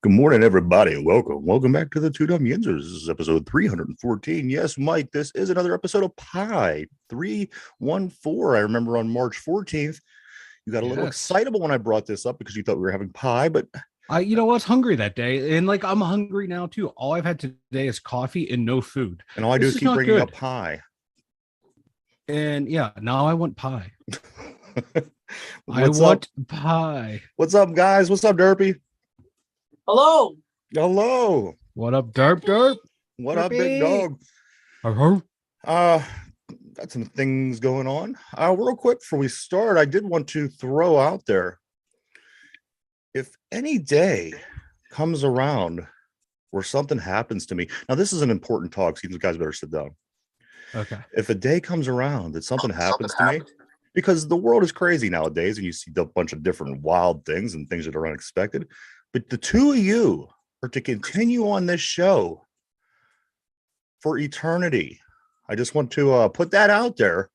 Good morning, everybody. Welcome back to the Two Dumb Yinzers. This is episode 314. Yes, Mike, this is another episode of Pie 314. I remember on March 14th, you got a little excitable when I brought this up because you thought we were having pie, but I was hungry that day, and I'm hungry now too. All I've had today is coffee and no food, and all I do is keep bringing up pie. And yeah, now I want pie. I want pie. What's up, guys? What's up, Derpy? Hello. What up, Derp? What up, big dog? Got some things going on. Real quick before we start, I did want to throw out there, if any day comes around where something happens to me, now this is an important talk, so you guys better sit down. Okay. If a day comes around that something happens to me, because the world is crazy nowadays, and you see a bunch of different wild things and things that are unexpected. But the two of you are to continue on this show for eternity. I just want to put that out there.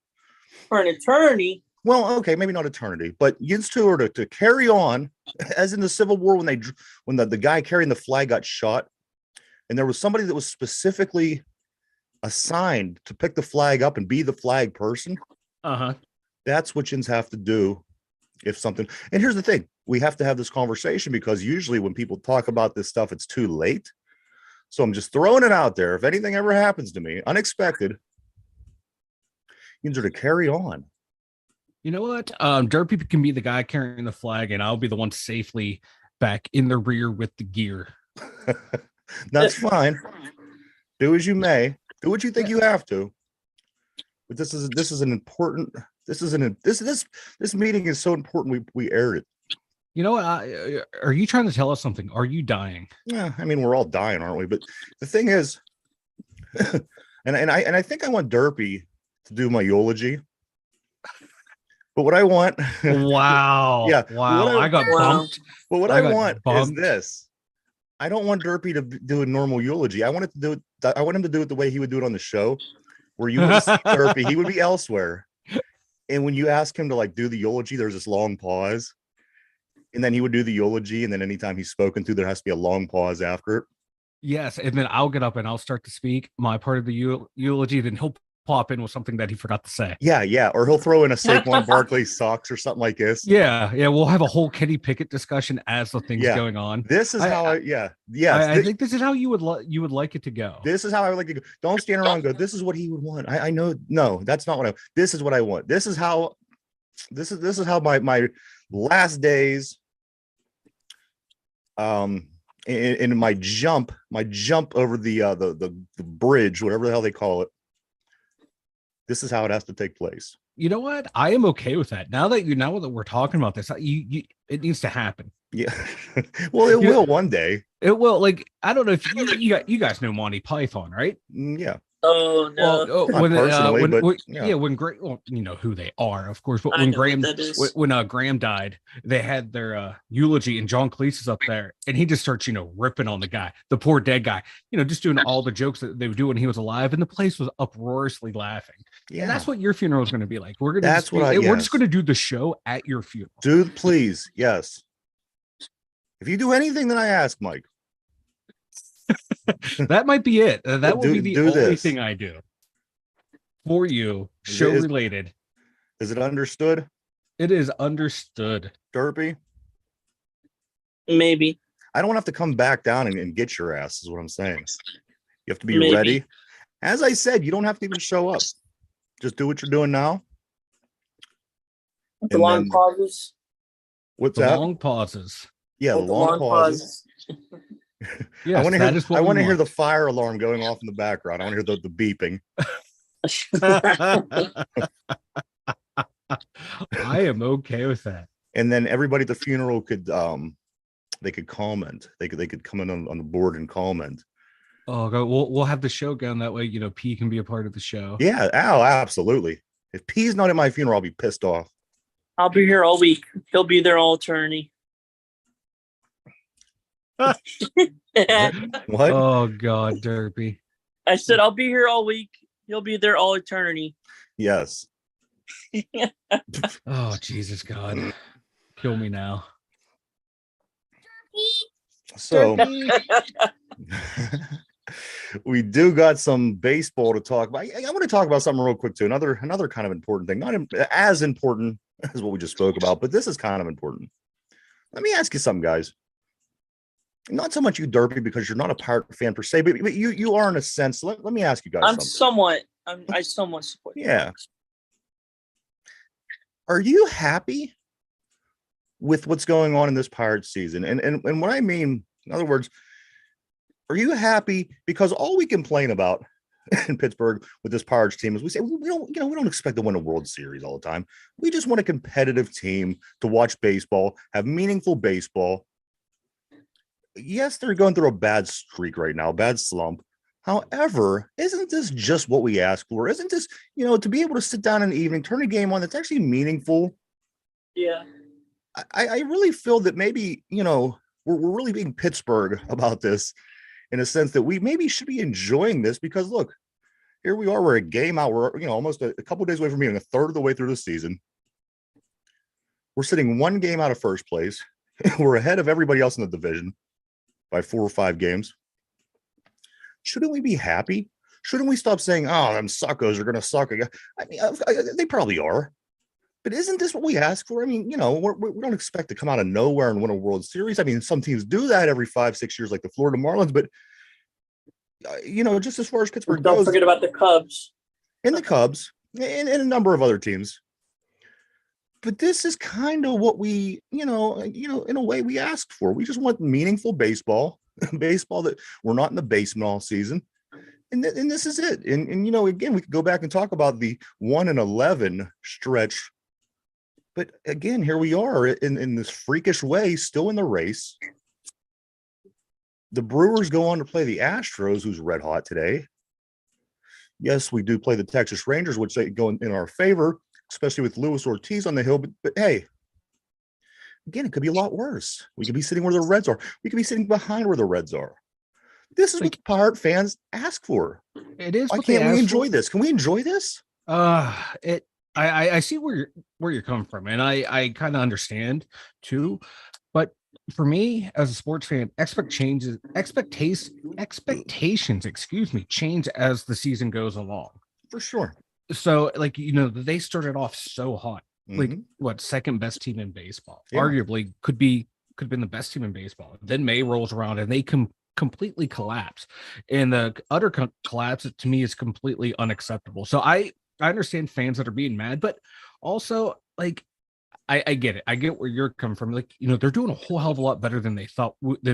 For an eternity? Well, okay, maybe not eternity, but you two are to carry on, as in the Civil War when the guy carrying the flag got shot, and there was somebody that was specifically assigned to pick the flag up and be the flag person. That's what yins have to do if something. And here's the thing. We have to have this conversation because usually when people talk about this stuff, it's too late. So I'm just throwing it out there. If anything ever happens to me, unexpected, yins are to carry on. You know what? Derpy can be the guy carrying the flag, and I'll be the one safely back in the rear with the gear. That's fine. Do as you may. Do what you think you have to. But this is an important. This meeting is so important. We aired it. You know what? Are you trying to tell us something? Are you dying? Yeah, I mean, we're all dying, aren't we? But the thing is, and I think I want Derpy to do my eulogy. But what I want, wow, yeah, wow, I got bumped. But what I want is this. I don't want Derpy to do a normal eulogy. I want him to do it the way he would do it on the show, where you would see Derpy, he would be elsewhere. And when you ask him to do the eulogy, there's this long pause. And then he would do the eulogy. And then anytime he's spoken to, there has to be a long pause after it. Yes. And then I'll get up and I'll start to speak my part of the eulogy. Then he'll pop in with something that he forgot to say. Yeah. Or he'll throw in a Saquon Barkley socks or something like this. Yeah. We'll have a whole Kenny Pickett discussion as the thing's going on. This is how I think this is how you would like it to go. This is how I would like to go. Don't stand around and go, this is what he would want. I know. No, that's not what this is what I want. This is how my last days in my jump over the bridge, whatever the hell they call it. This is how it has to take place. You know what? I am okay with that. Now that we're talking about this, it needs to happen. Yeah. Well, it will one day. It will. I don't know if you guys know Monty Python, right? Yeah. Oh no! When Graham, well, you know who they are, of course. But when Graham died, they had their eulogy, and John Cleese is up there, and he just starts, ripping on the guy, the poor dead guy, just doing all the jokes that they would do when he was alive, and the place was uproariously laughing. Yeah, and that's what your funeral is going to be like. We're just going to do the show at your funeral, dude. Please, yes. If you do anything that I ask, Mike. That might be it. That will be the only thing I do for you, show related. Is it understood? It is understood. Derpy? Maybe. I don't have to come back down and get your ass, is what I'm saying. You have to be ready. As I said, you don't have to even show up. Just do what you're doing now. The long pauses. What's that? Long pauses. Yeah, the long pauses. Yes, I want to hear the fire alarm going off in the background. I want to hear the beeping. I am okay with that. And then everybody at the funeral could they could comment. They could come in on the board and comment. Oh, we'll have the show going that way. P can be a part of the show. Yeah, absolutely. If P's not at my funeral, I'll be pissed off. I'll be here all week. He'll be there all eternity. What? Oh God, Derpy. I said I'll be here all week. He'll be there all eternity. Yes. Oh Jesus God. Kill me now. So we do got some baseball to talk about. I want to talk about something real quick too. Another kind of important thing, not as important as what we just spoke about, but this is kind of important. Let me ask you something, guys. Not so much you, Derpy, because you're not a Pirate fan per se, but you are in a sense. Let me ask you guys something. I somewhat support. Yeah. Are you happy with what's going on in this Pirates season? And what I mean, in other words, are you happy? Because all we complain about in Pittsburgh with this Pirates team is we say we don't expect to win a World Series all the time. We just want a competitive team to watch baseball, have meaningful baseball. Yes, they're going through a bad streak right now, bad slump. However, isn't this just what we ask for? Isn't this, to be able to sit down in the evening, turn a game on that's actually meaningful? Yeah. I really feel that maybe, we're really being Pittsburgh about this in a sense that we maybe should be enjoying this because, look, here we are. We're a game out. We're, almost a couple of days away from being a third of the way through the season. We're sitting one game out of first place. We're ahead of everybody else in the division by 4 or 5 games. Shouldn't we be happy? Shouldn't we stop saying, oh, them suckos are going to suck again? I mean, they probably are. But isn't this what we ask for? I mean, we don't expect to come out of nowhere and win a World Series. I mean, some teams do that every 5-6 years, like the Florida Marlins. But, just as far as Pittsburgh goes. Don't forget about the Cubs. And the Cubs and a number of other teams. But this is kind of what we, in a way we asked for. We just want meaningful baseball, baseball that we're not in the basement all season. And this is it. And again, we could go back and talk about the 1-11 stretch. But again, here we are in this freakish way, still in the race. The Brewers go on to play the Astros, who's red hot today. Yes, we do play the Texas Rangers, which they go in our favor, especially with Luis Ortiz on the hill. But hey, again, it could be a lot worse. We could be sitting where the Reds are. We could be sitting behind where the Reds are. This is what the Pirate fans ask for. It is. Why can't we enjoy this? Can we enjoy this? I see where you're coming from, and I kind of understand too. But for me, as a sports fan, expectations, change as the season goes along. For sure. So, they started off so hot. Like, second best team in baseball? Yeah. Arguably could have been the best team in baseball. Then May rolls around and they completely collapse. And the utter collapse, to me, is completely unacceptable. So I understand fans that are being mad, but also, I get it. I get where you're coming from. They're doing a whole hell of a lot better than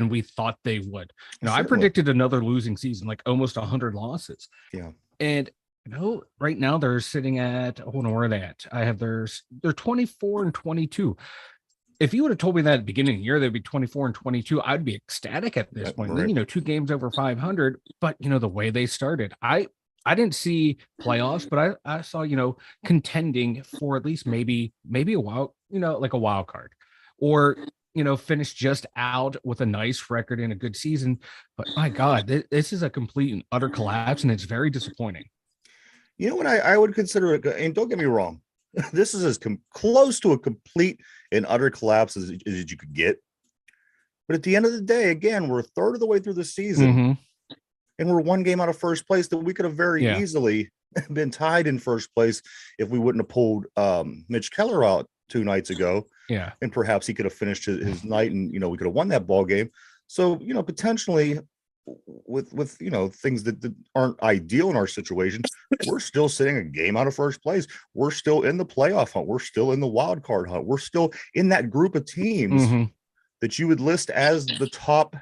we thought they would. I predicted another losing season, like almost 100 losses. Yeah. And right now they're sitting at, hold on, where are they at? They're 24-22. If you would have told me that at the beginning of the year, they'd be 24-22, I'd be ecstatic at this point. Right. Then, 2 games over 500, but the way they started, I didn't see playoffs, but I saw, contending for at least maybe a wild, like a wild card, or, finish just out with a nice record in a good season. But my God, this is a complete and utter collapse, and it's very disappointing. You know what I would consider it, and don't get me wrong, this is as close to a complete and utter collapse as you could get. But at the end of the day, again, we're a third of the way through the season, and we're 1 game out of first place that we could have very easily been tied in first place if we wouldn't have pulled Mitch Keller out 2 nights ago. Yeah. And perhaps he could have finished his night and, we could have won that ball game. So, potentially with things that aren't ideal in our situation, we're still sitting a game out of first place. We're still in the playoff hunt. We're still in the wild card hunt. We're still in that group of teams that you would list as the top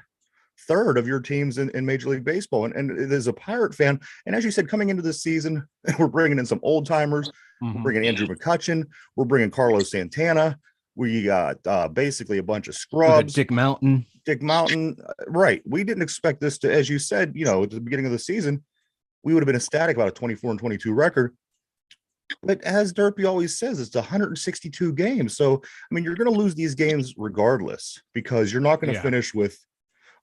third of your teams in Major League Baseball. And as a Pirate fan, and as you said, coming into this season, we're bringing in some old timers. We're bringing Andrew McCutchen. We're bringing Carlos Santana. We got basically a bunch of scrubs. Dick Mountain. Right. We didn't expect this to, as you said, at the beginning of the season, we would have been ecstatic about a 24-22 record. But as Derpy always says, it's 162 games. So, you're going to lose these games regardless because you're not going to finish with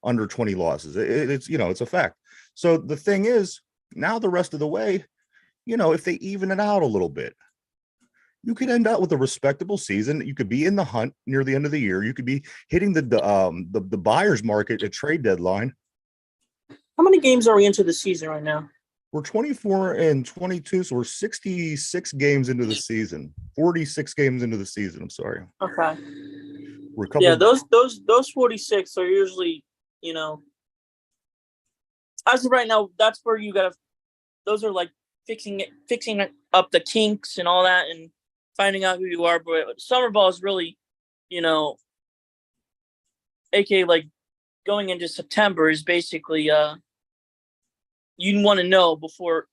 under 20 losses. It's a fact. So the thing is, now the rest of the way, if they even it out a little bit, you could end up with a respectable season. You could be in the hunt near the end of the year. You could be hitting the buyer's market at trade deadline. How many games are we into the season right now? We're 24 and 22, so we're 66 games into the season. 46 games into the season. I'm sorry. Okay. We're a couple those 46 are usually, as of right now, that's where you gotta. Those are like fixing up the kinks and all that, and finding out who you are. But summer ball is really, aka like going into September is basically you want to know before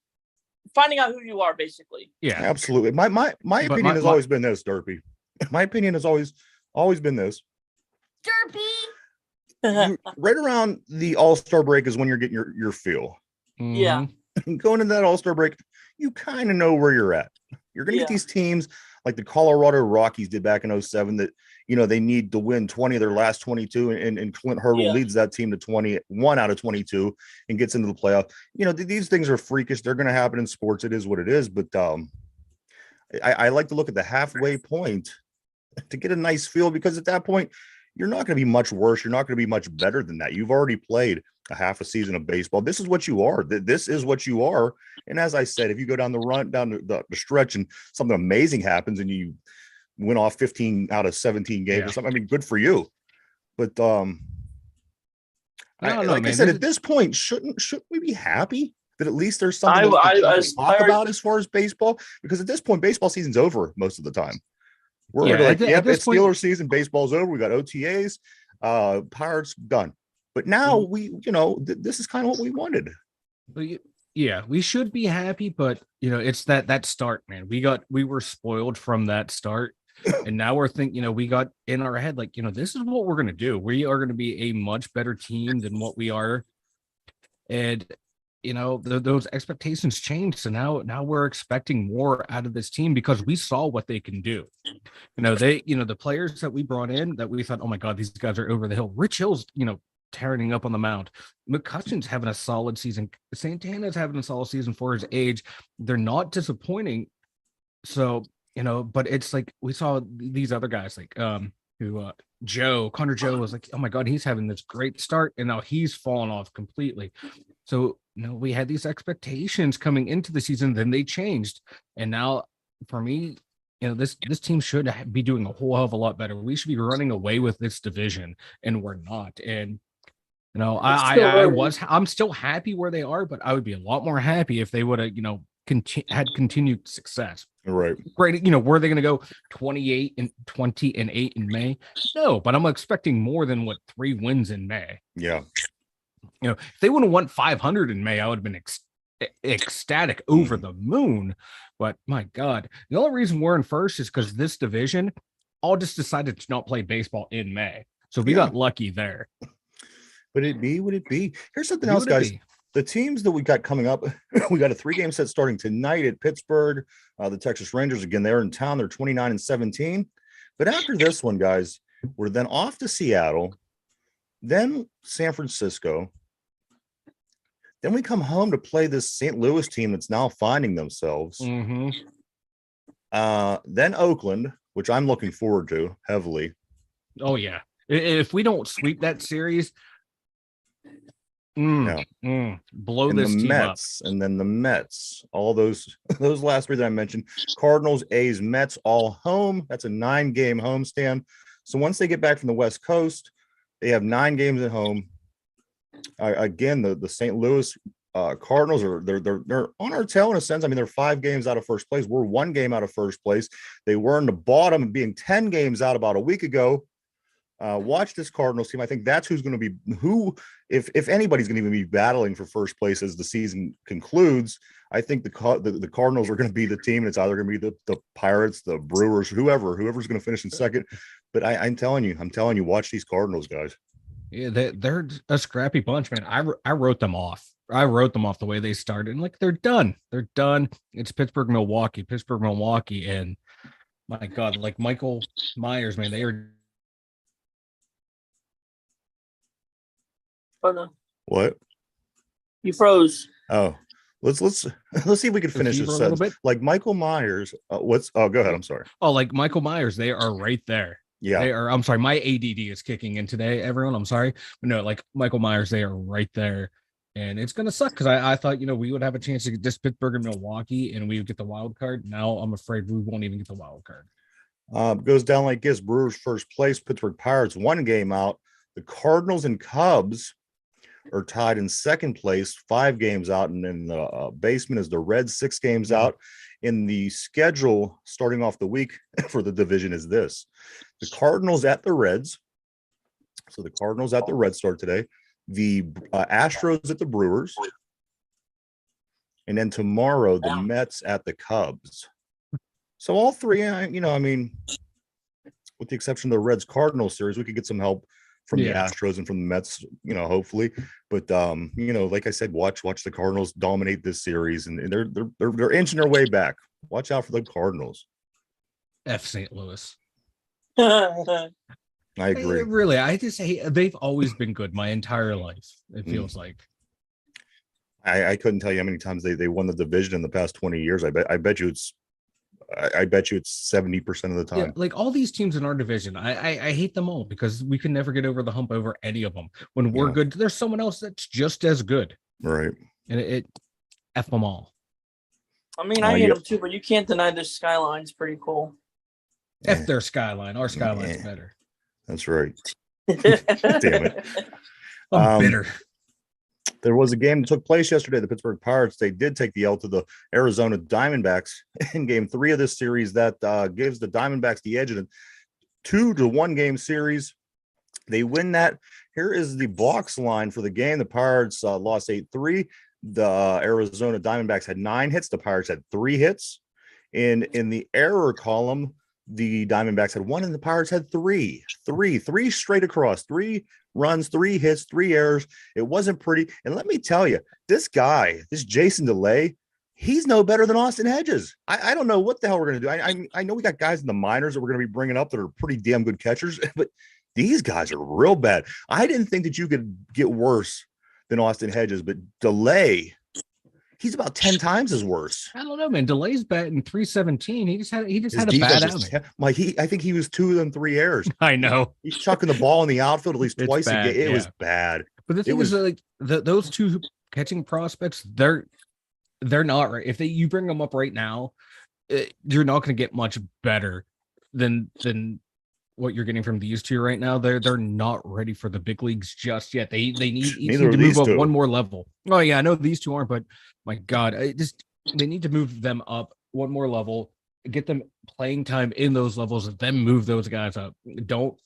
finding out who you are, basically. Yeah, absolutely. My opinion has always been this, Derpy. My opinion has always been this. Derpy. Right around the All-Star break is when you're getting your feel. Yeah. Going into that All-Star break, you kind of know where you're at. You're going to get these teams like the Colorado Rockies did back in 2007 that, they need to win 20 of their last 22, and Clint Hurdle leads that team to 21 out of 22 and gets into the playoff. These things are freakish. They're going to happen in sports. It is what it is. But I like to look at the halfway point to get a nice feel, because at that point, you're not going to be much worse. You're not going to be much better than that. You've already played a half a season of baseball. This is what you are. This is what you are. And as I said, if you go down the stretch and something amazing happens and you win off 15 out of 17 games or something, I mean, good for you. But I said, at this point, shouldn't we be happy that at least there's something to talk about as far as baseball? Because at this point, baseball season's over most of the time. We're it's Steelers season. Baseball's over. We got OTAs. Pirates done. But now this is kind of what we wanted. Yeah, we should be happy, but it's that start, man. We were spoiled from that start, and now we're thinking, we got in our head like, this is what we're gonna do. We are gonna be a much better team than what we are, and those expectations changed. So now we're expecting more out of this team because we saw what they can do. The players that we brought in that we thought, oh my God, these guys are over the hill. Rich Hill's, tearing up on the mound. McCutcheon's having a solid season. Santana's having a solid season for his age. They're not disappointing. So, but it's like we saw these other guys like Connor Joe was like, oh my God, he's having this great start, and now he's fallen off completely. So, we had these expectations coming into the season, then they changed. And now for me, this team should be doing a whole hell of a lot better. We should be running away with this division, and we're not. And I'm still happy where they are, but I would be a lot more happy if they would have, had continued success. Right. Were they going to go 28 and 20 and 8 in May? No, but I'm expecting more than 3 wins in May. Yeah. If they would have won 500 in May, I would have been ecstatic, over the moon. But my God, the only reason we're in first is because this division all just decided to not play baseball in May. So we got lucky there. Would it be? Here's something else, guys. The teams that we got coming up, we got a 3-game set starting tonight at Pittsburgh. The Texas Rangers, again, they're in town. They're 29 and 17. But after this one, guys, we're then off to Seattle, then San Francisco. Then we come home to play this St. Louis team that's now finding themselves. Mm-hmm. Then Oakland, which I'm looking forward to heavily. Oh, yeah. If we don't sweep that series, blow and this team Mets, up. And then the Mets, all those last 3 that I mentioned, Cardinals, A's, Mets, all home. That's a 9-game homestand. So once they get back from the West Coast, they have 9 games at home. Again, the St. Louis Cardinals they're on our tail in a sense. I mean, they're 5 games out of first place. We're 1 game out of first place. They were in the bottom, being 10 games out about a week ago. Watch this Cardinals team. I think that's who's going to be if anybody's going to even be battling for first place as the season concludes. I think the Cardinals are going to be the team, and it's either going to be the Pirates, the Brewers, whoever's going to finish in second. But I'm telling you, watch these Cardinals, guys. Yeah, they're a scrappy bunch, man. I wrote them off. I wrote them off the way they started. And they're done. They're done. It's Pittsburgh, Milwaukee, and my God, like Michael Myers, man, they are. Oh no! What? You froze. Oh, Let's see if we can finish this sentence. Like Michael Myers. Go ahead. I'm sorry. Oh, like Michael Myers, they are right there. Yeah. They are. I'm sorry. My ADD is kicking in today, everyone. I'm sorry. But no, like Michael Myers, they are right there. And it's going to suck because I thought, we would have a chance to get this Pittsburgh and Milwaukee and we would get the wild card. Now I'm afraid we won't even get the wild card. Goes down like this. Brewers first place. Pittsburgh Pirates 1 game out. The Cardinals and Cubs are tied in second place, 5 games out. And in the basement is the Reds, 6 games out. In the schedule starting off the week for the division is this. The Cardinals at the Reds. So the Cardinals at the Reds start today. The Astros at the Brewers. And then tomorrow, the Mets at the Cubs. So all 3, with the exception of the Reds Cardinals series, we could get some help from the Astros and from the Mets, hopefully. But like I said, watch the Cardinals dominate this series, and they're inching their way back. Watch out for the Cardinals. F St. Louis. I agree. Really, I just hate. They've always been good my entire life. It feels like. I couldn't tell you how many times they won the division in the past 20 years. I bet you it's 70% of the time. Yeah, like all these teams in our division, I hate them all because we can never get over the hump over any of them. When we're good, there's someone else that's just as good. Right. And it F them all. I mean, I hate them too, but you can't deny their skyline's pretty cool. F their skyline. Our skyline's better. That's right. Damn it. I'm bitter. There was a game that took place yesterday. The Pittsburgh Pirates, they did take the L to the Arizona Diamondbacks in game 3 of this series. That gives the Diamondbacks the edge in a 2-1 game series. They win that. Here is the box line for the game. The Pirates lost 8-3. The Arizona Diamondbacks had 9 hits. The Pirates had 3 hits. In the error column, the Diamondbacks had 1 and the Pirates had 3 straight across, 3 runs, 3 hits, 3 errors. It wasn't pretty. And let me tell you, this Jason DeLay, he's no better than Austin Hedges. I don't know what the hell we're going to do. I know we got guys in the minors that we're going to be bringing up that are pretty damn good catchers, but these guys are real bad. I didn't think that you could get worse than Austin Hedges, but DeLay, he's about 10 times as worse. I don't know, man. DeLay's batting .317. He just had a bad outing. I think he was 2 of them 3 errors. I know. He's chucking the ball in the outfield at least twice a game. It was bad. But the thing is, like those 2 catching prospects, they're not right. If you bring them up right now, you're not going to get much better than what you're getting from these 2 right now. They're not ready for the big leagues just yet. They need to move up 1 more level. Oh yeah, I know these 2 aren't, but my God, they need to move them up 1 more level, get them playing time in those levels, and then move those guys up. Don't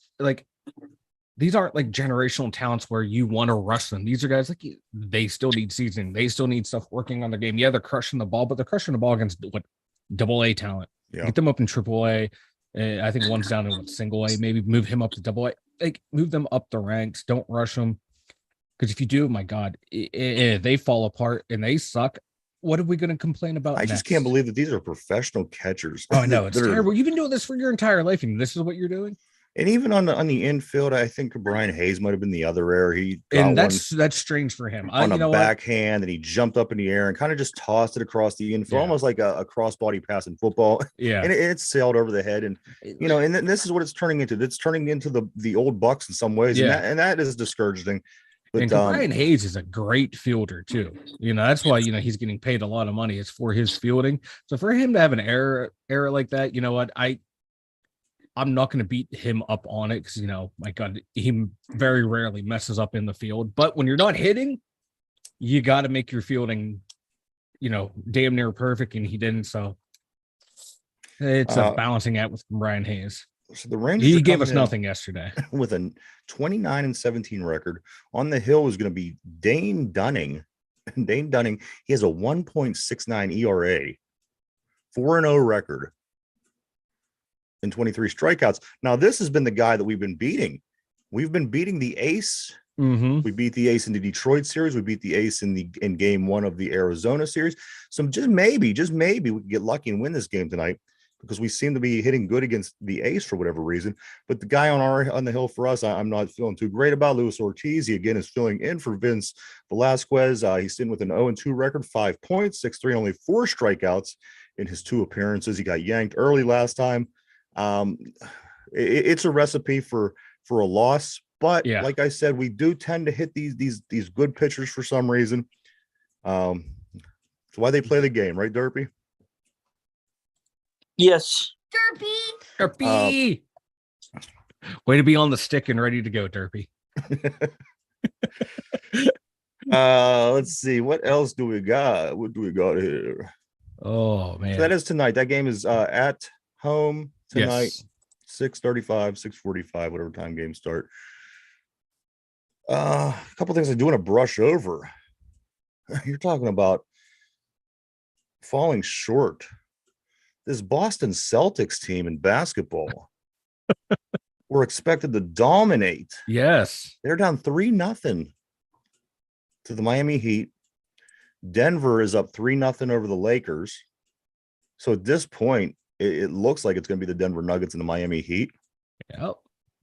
these aren't like generational talents where you want to rush them. These are guys like they still need seasoning. They still need stuff working on their game. Yeah, they're crushing the ball, but they're crushing the ball against AA talent. Yeah. Get them up in AAA. I think one's down in single A. Maybe move him up to AA. Like move them up the ranks. Don't rush them. Because if you do, my God, they fall apart and they suck. What are we going to complain about? I just can't believe that these are professional catchers. Oh, I know. It's terrible. You've been doing this for your entire life, and this is what you're doing. And even on the infield, I think Brian Hayes might have been the other error. That's strange for him. On a backhand, and he jumped up in the air and kind of just tossed it across the infield, almost like a crossbody pass in football. Yeah, and it sailed over the head, and and this is what it's turning into. It's turning into the old Bucks in some ways, and that is discouraging. But Brian Hayes is a great fielder too. That's why he's getting paid a lot of money. It's for his fielding. So for him to have an error like that, you know what, I'm not going to beat him up on it because, my God, he very rarely messes up in the field. But when you're not hitting, you got to make your fielding, damn near perfect, and he didn't. So it's a balancing act with Brian Hayes. So the Rangers, he gave us nothing yesterday with a 29-17 record. On the hill is going to be Dane Dunning. Dane Dunning, he has a 1.69 ERA, 4-0 record. And 23 strikeouts. Now, this has been the guy that we've been beating. We've been beating the ace. Mm-hmm. We beat the ace in the Detroit series. We beat the ace in game 1 of the Arizona series. So just maybe we can get lucky and win this game tonight. because we seem to be hitting good against the ace for whatever reason. But the guy on the hill for us, I'm not feeling too great about. Luis Ortiz, he again is filling in for Vince Velasquez. He's sitting with an 0-2 record, 5 points, 6-3, only 4 strikeouts in his 2 appearances. He got yanked early last time. It's a recipe for a loss. But like I said, we do tend to hit these good pitchers for some reason. That's why they play the game, right, Derpy? Yes. Derpy. Way to be on the stick and ready to go, Derpy. Let's see. What else do we got? What do we got here? Oh, man. So that is tonight. That game is at home tonight. Yes. 6:35, 6:45, whatever time games start. A couple things I do want to brush over. You're talking about falling short. This Boston Celtics team in basketball were expected to dominate. Yes. They're down 3-0 to the Miami Heat. Denver is up 3-0 over the Lakers. So at this point, it looks like it's going to be the Denver Nuggets and the Miami Heat. Yep.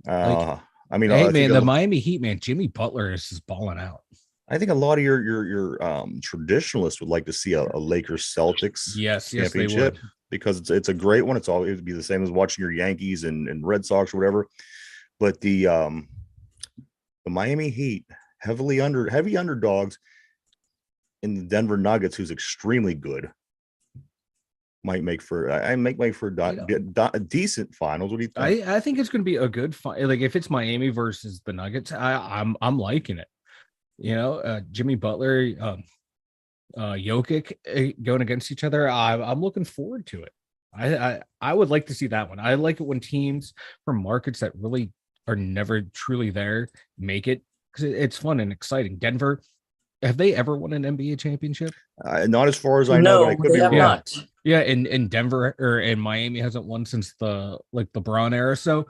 I mean, hey, man, the Miami Heat, man, Jimmy Butler is just balling out. I think a lot of your traditionalists would like to see a Lakers Celtics championship. They would. Because it's a great one. It would be the same as watching your Yankees and Red Sox or whatever. But the Miami Heat, heavy underdogs in the Denver Nuggets, who's extremely good, might make for a decent finals. What do you think? I think it's going to be a good fight. Like if it's Miami versus the Nuggets, I'm liking it. You know, Jimmy Butler, Jokic going against each other. I'm looking forward to it. I would like to see that one. I like it when teams from markets that really are never truly there make it, because it's fun and exciting. Denver, have they ever won an NBA championship? Not as far as I know. No, they have not. Yeah, and Denver or Miami hasn't won since the LeBron era. So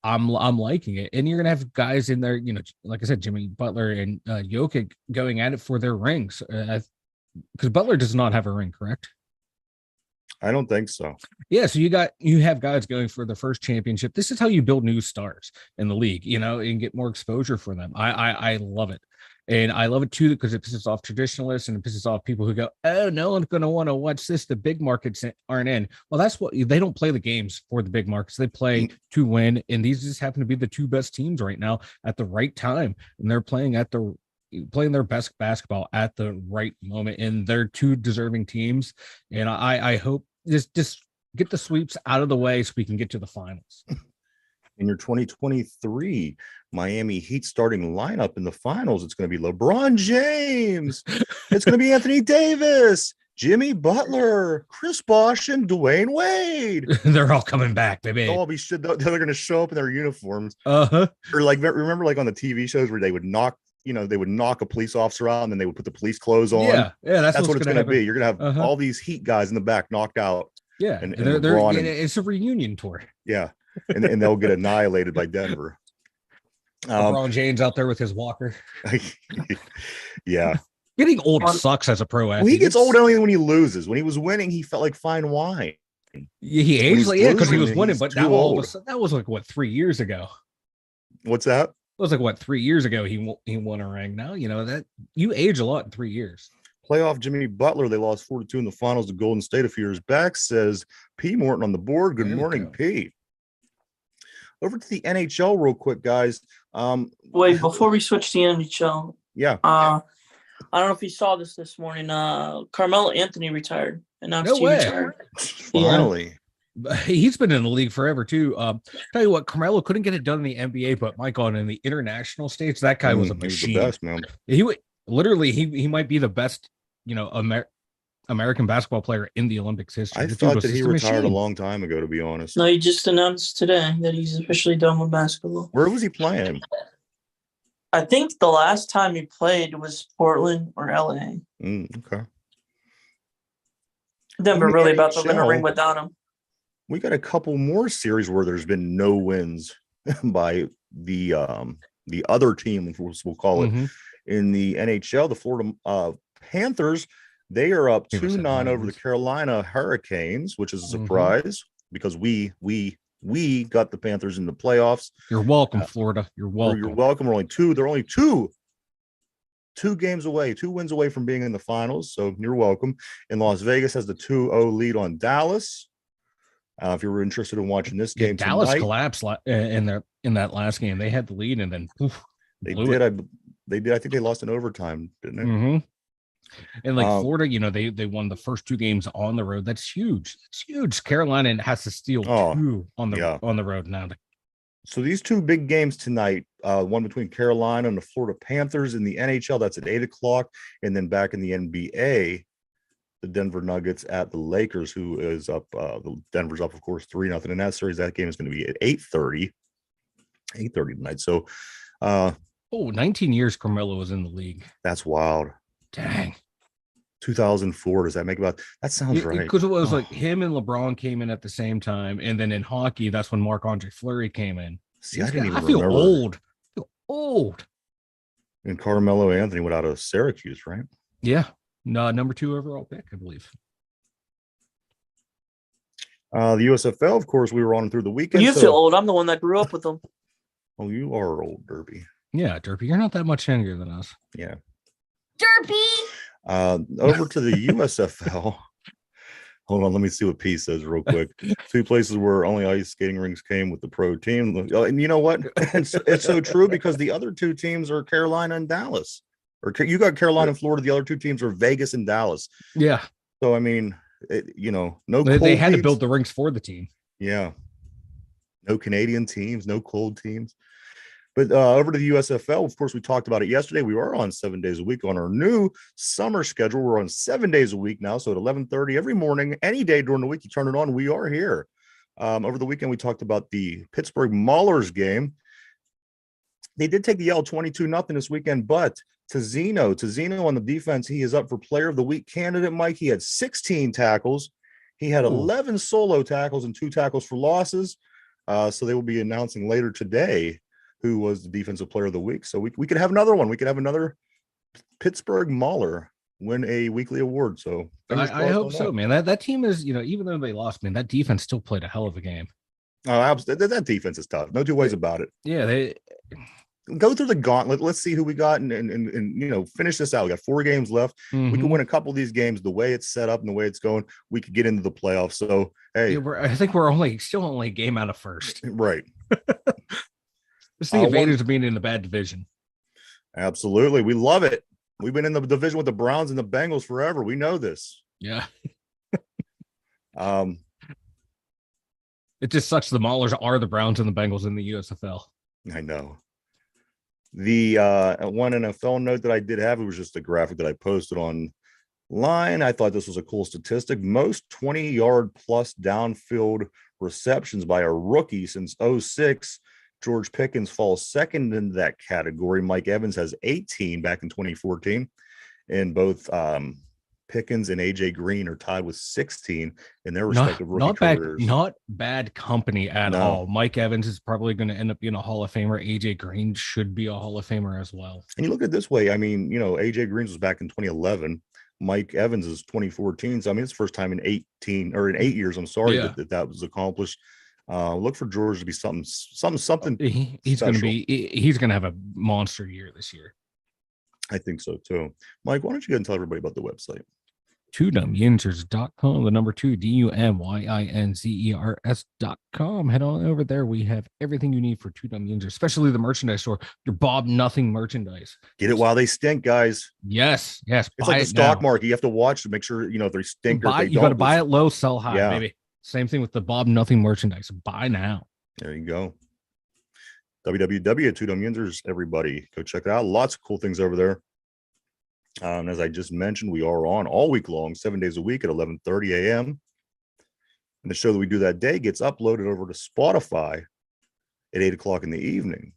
I'm liking it, and you're gonna have guys in there, you know, like I said, Jimmy Butler and Jokic going at it for their rings, because Butler does not have a ring, correct? I don't think so. Yeah, so you have guys going for the first championship. This is how you build new stars in the league, you know, and get more exposure for them. I love it. And I love it too, because it pisses off traditionalists and it pisses off people who go, oh, no one's going to want to watch this. The big markets aren't in. Well, that's what they don't play the games for the big markets. They play to win. And these just happen to be the 2 best teams right now at the right time. And they're playing their best basketball at the right moment. And they're 2 deserving teams. And I hope just get the sweeps out of the way so we can get to the finals. In your 2023 Miami Heat starting lineup in the finals, it's going to be LeBron James. It's going to be Anthony Davis, Jimmy Butler, Chris Bosh, and Dwayne Wade. They're all coming back, baby. They're going to show up in their uniforms. Uh-huh. Or like, remember like on the TV shows where they would knock a police officer out and then they would put the police clothes on. Yeah, that's what it's going to be. You're going to have all these Heat guys in the back knocked out. Yeah, and it's a reunion tour. Yeah. And they'll get annihilated by Denver. LeBron James out there with his walker. Yeah. Getting old sucks as a pro athlete. Well, he gets old only when he loses. When he was winning, he felt like fine wine. Yeah, he aged like, because he was winning, but now all of a sudden, that was like, what, 3 years ago? What's that? It was like, what, 3 years ago he won a ring. Now, you know, that you age a lot in 3 years. Playoff Jimmy Butler, they lost 4-2 in the finals to Golden State a few years back, says P. Morton on the board. Good morning, P. Over to the NHL real quick, guys. Wait, before we switch to the NHL. Yeah. I don't know if you saw this morning. Carmelo Anthony retired. Announced he retired. Finally. Yeah. He's been in the league forever too. Tell you what, Carmelo couldn't get it done in the NBA, but my God, in the international stage, that guy was a machine. He was the best, man. He might be the best, you know, American basketball player in the Olympics history. I thought that he retired a long time ago, to be honest. No, he just announced today that he's officially done with basketball. Where was he playing? I think the last time he played was Portland or LA. Okay. Denver really about to win a ring without him. We got a couple more series where there's been no wins by the other team, we'll call it, in the NHL. The Florida Panthers They are up 2-9 over the Carolina Hurricanes, which is a surprise because we got the Panthers in the playoffs. You're welcome, Florida. You're welcome. You're welcome. They're only two games away, 2 wins away from being in the finals. So you're welcome. And Las Vegas has the 2-0 lead on Dallas. If you were interested in watching this game, Dallas tonight, collapsed in that last game. They had the lead and then they did. They did. I think they lost in overtime, didn't they? Mm-hmm. And like Florida, they won the first 2 games on the road. That's huge. It's huge. Carolina has to steal 2 on the road now. So these 2 big games tonight, one between Carolina and the Florida Panthers in the NHL, that's at 8:00, and then back in the NBA, the Denver Nuggets at the Lakers, who is up. The Denver's up, of course, 3-0 in that series. That game is going to be at 8:30 tonight. So, 19 years Carmelo was in the league. That's wild. Dang. 2004. Does that make about? That sounds right. Because it was like him and LeBron came in at the same time, and then in hockey, that's when Marc-Andre Fleury came in. See, I didn't even feel remember. old. I feel old. And Carmelo Anthony went out of Syracuse, right? Yeah. No, number 2 overall pick, I believe. The USFL, of course, we were on through the weekend. You feel old. I'm the one that grew up with them. Oh, you are old, Derby. Yeah, Derby. You're not that much younger than us. Yeah. Derby. Over to the USFL. Hold on, let me see what P says real quick. 2 places where only ice skating rinks came with the pro team. And you know what? It's so true because the other 2 teams are Carolina and Dallas. Or you got Carolina and Florida. The other 2 teams are Vegas and Dallas. Yeah. So I mean, no. They had to build the rinks for the team. Yeah. No Canadian teams, no cold teams. But over to the USFL, of course, we talked about it yesterday. We are on 7 days a week on our new summer schedule. We're on 7 days a week now. So at 11:30 every morning, any day during the week, you turn it on. We are here. Over the weekend, we talked about the Pittsburgh Maulers game. They did take the L 22-0 this weekend, but Tazzino on the defense, he is up for Player of the Week candidate, Mike. He had 16 tackles. He had 11 solo tackles and 2 tackles for losses. So they will be announcing later today who was the defensive player of the week. So we could have another one. We could have another Pittsburgh Mauler win a weekly award. So I hope so, man. That team is, even though they lost, man, that defense still played a hell of a game. Oh, absolutely. That defense is tough. No 2 ways about it. Yeah, they go through the gauntlet. Let's see who we got and finish this out. We got 4 games left. Mm-hmm. We can win a couple of these games the way it's set up and the way it's going. We could get into the playoffs. So hey, I think we're still only a game out of first. Right. It's the advantage of being in the bad division. Absolutely. We love it. We've been in the division with the Browns and the Bengals forever. We know this. Yeah. It just sucks. The Maulers are the Browns and the Bengals in the USFL. I know. The one NFL note that I did have, it was just a graphic that I posted online. I thought this was a cool statistic. Most 20-yard plus downfield receptions by a rookie since 2006. George Pickens falls second in that category. Mike Evans has 18 back in 2014. And both Pickens and AJ Green are tied with 16 in their respective rookie careers. Not bad company at all. Mike Evans is probably going to end up being a Hall of Famer. AJ Green should be a Hall of Famer as well. And you look at it this way. I mean, AJ Green was back in 2011. Mike Evans is 2014. So I mean, it's the first time in 8 years. I'm sorry that was accomplished. Look for George to be something. He's going to have a monster year this year. I think so too. Mike, why don't you go and tell everybody about the website? Yinzers.com, the number 2, DUMYINZERS.com. Head on over there. We have everything you need for Yinzers, especially the merchandise store, your Bob Nothing merchandise. Get it while they stink, guys. Yes. It's like the stock market. You have to watch to make sure, if they stink or if they don't. You got to buy it low, sell high, baby. Same thing with the Bob Nothing merchandise. Buy now. There you go. www.Yinzers, everybody. Go check it out. Lots of cool things over there. As I just mentioned, we are on all week long, 7 days a week at 11:30 a.m. And the show that we do that day gets uploaded over to Spotify at 8 o'clock in the evening.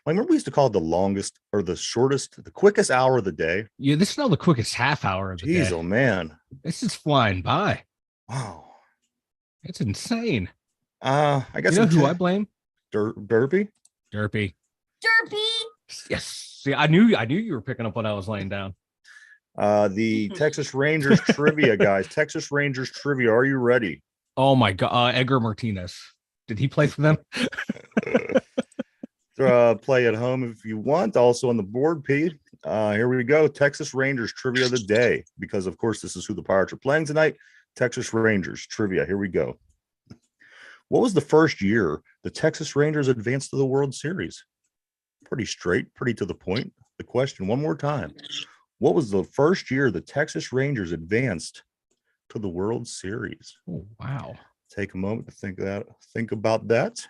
I remember we used to call it the longest or the shortest, the quickest hour of the day. Yeah, this is now the quickest half hour of the day. Jeez, oh man. This is flying by. Wow. It's insane. I guess who I blame? Derpy. Derpy. Derpy. Yes. See, I knew you were picking up what I was laying down. The Texas Rangers trivia, guys. Texas Rangers trivia. Are you ready? Oh my God, Edgar Martinez. Did he play for them? Play at home if you want. Also on the board, Pete. Here we go. Texas Rangers trivia of the day, because of course this is who the Pirates are playing tonight. Texas Rangers trivia. Here we go. What was the first year the Texas Rangers advanced to the World Series? Pretty straight, pretty to the point. The question one more time. What was the first year the Texas Rangers advanced to the World Series? Oh, wow. Take a moment to think about that.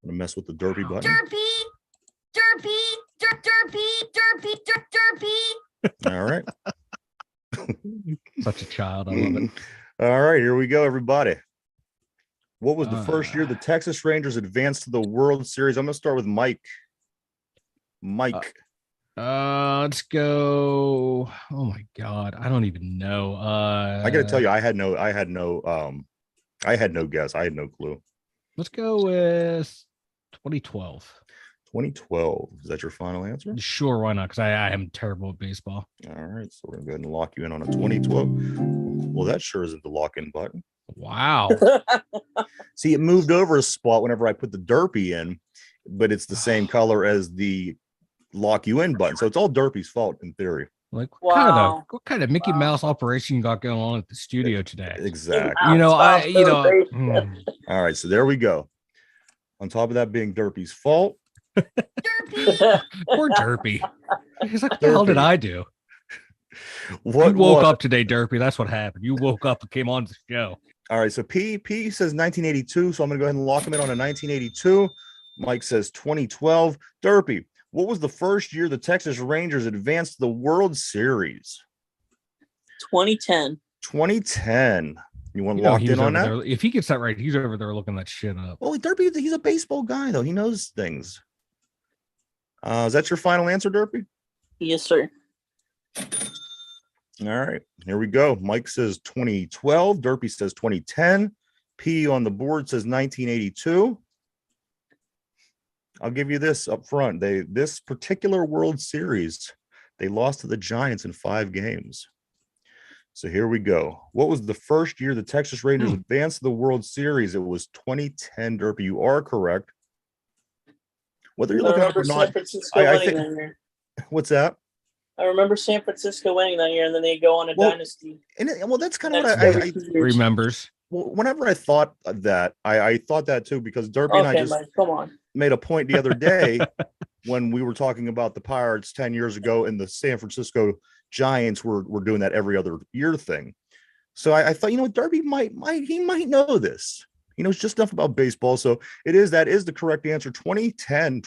I'm gonna mess with the derpy button. Derpy. All right. Such a child. I love it. All right, here we go, everybody. What was the first year the Texas Rangers advanced to the World Series? I'm gonna start with Mike. Let's go. Oh my God, I don't even know. I gotta tell you, I had no guess. I had no clue. Let's go with 2012. 2012. Is that your final answer? Sure, why not? Because I am terrible at baseball. All right, so we're gonna go ahead and lock you in on a 2012. Well, that sure isn't the lock-in button. Wow. See, it moved over a spot whenever I put the derpy in, but it's the same color as the lock you in button. So it's all derpy's fault in theory. Like what kind of Mickey Mouse operation you got going on at the studio today? Exactly. All right, so there we go. On top of that being derpy's fault. Poor Derpy. He's like, what the hell did I do? You woke up today, Derpy. That's what happened. You woke up and came on the show. All right, so P says 1982, so I'm gonna go ahead and lock him in on a 1982. Mike says 2012. Derpy, what was the first year the Texas Rangers advanced to the World Series? 2010. 2010. You want locked in on that? There. If he gets that right, he's over there looking that shit up. Oh, Derpy, he's a baseball guy, though. He knows things. Is that your final answer, Derpy? Yes, sir. All right, here we go. Mike says 2012. Derpy says 2010. P on the board says 1982. I'll give you this up front. This particular World Series, they lost to the Giants in 5 games. So here we go. What was the first year the Texas Rangers advanced to the World Series? It was 2010. Derpy, you are correct. Whether you're looking up or not, I think. What's that? I remember San Francisco winning that year, and then they go on a dynasty. And that's kind of what I remembers. Whenever I thought that, I thought that too, because Derpy and I just made a point the other day when we were talking about the Pirates 10 years ago, and the San Francisco Giants were doing that every other year thing. So I thought, Derpy might know this. He knows just enough about baseball. So that is the correct answer. 2010,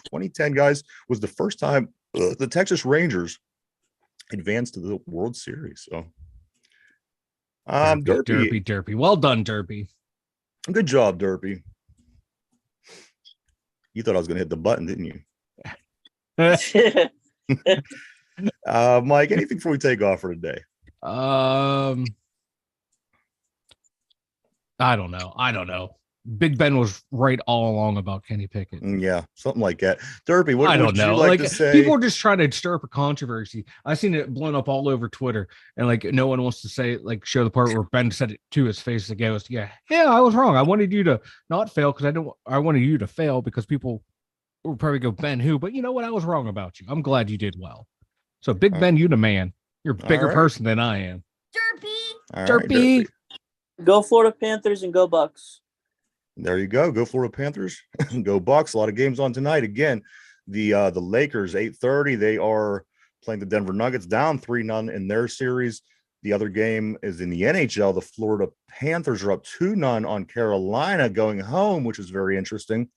guys, was the first time the Texas Rangers advanced to the World Series. So Derpy. Well done, Derpy. Good job, Derpy. You thought I was going to hit the button, didn't you? Mike, anything before we take off for today? I don't know. Big Ben was right all along about Kenny Pickett. Yeah, something like that. Derpy, what would you like to say? People are just trying to stir up a controversy. I've seen it blown up all over Twitter, and no one wants to say show the part where Ben said it to his face. It goes, yeah, I was wrong. I wanted you to not fail because I wanted you to fail because people will probably go, Ben, who? But you know what? I was wrong about you. I'm glad you did well. So Big Ben, you the man. You're a bigger person than I am. Derpy. Go Florida Panthers and go Bucks. There you go. Go Florida Panthers. Go Bucks. A lot of games on tonight. Again, the Lakers, 8:30. They are playing the Denver Nuggets, down 3-0 in their series. The other game is in the NHL. The Florida Panthers are up 2-0 on Carolina going home, which is very interesting.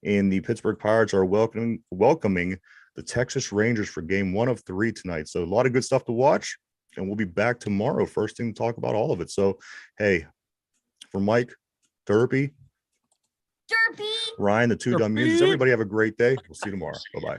And the Pittsburgh Pirates are welcoming the Texas Rangers for game 1 of 3 tonight. So a lot of good stuff to watch. And we'll be back tomorrow, first thing to talk about all of it. So, hey, for Mike, Derpy, Ryan, the two dumb musicians, everybody have a great day. We'll see you tomorrow. Bye-bye.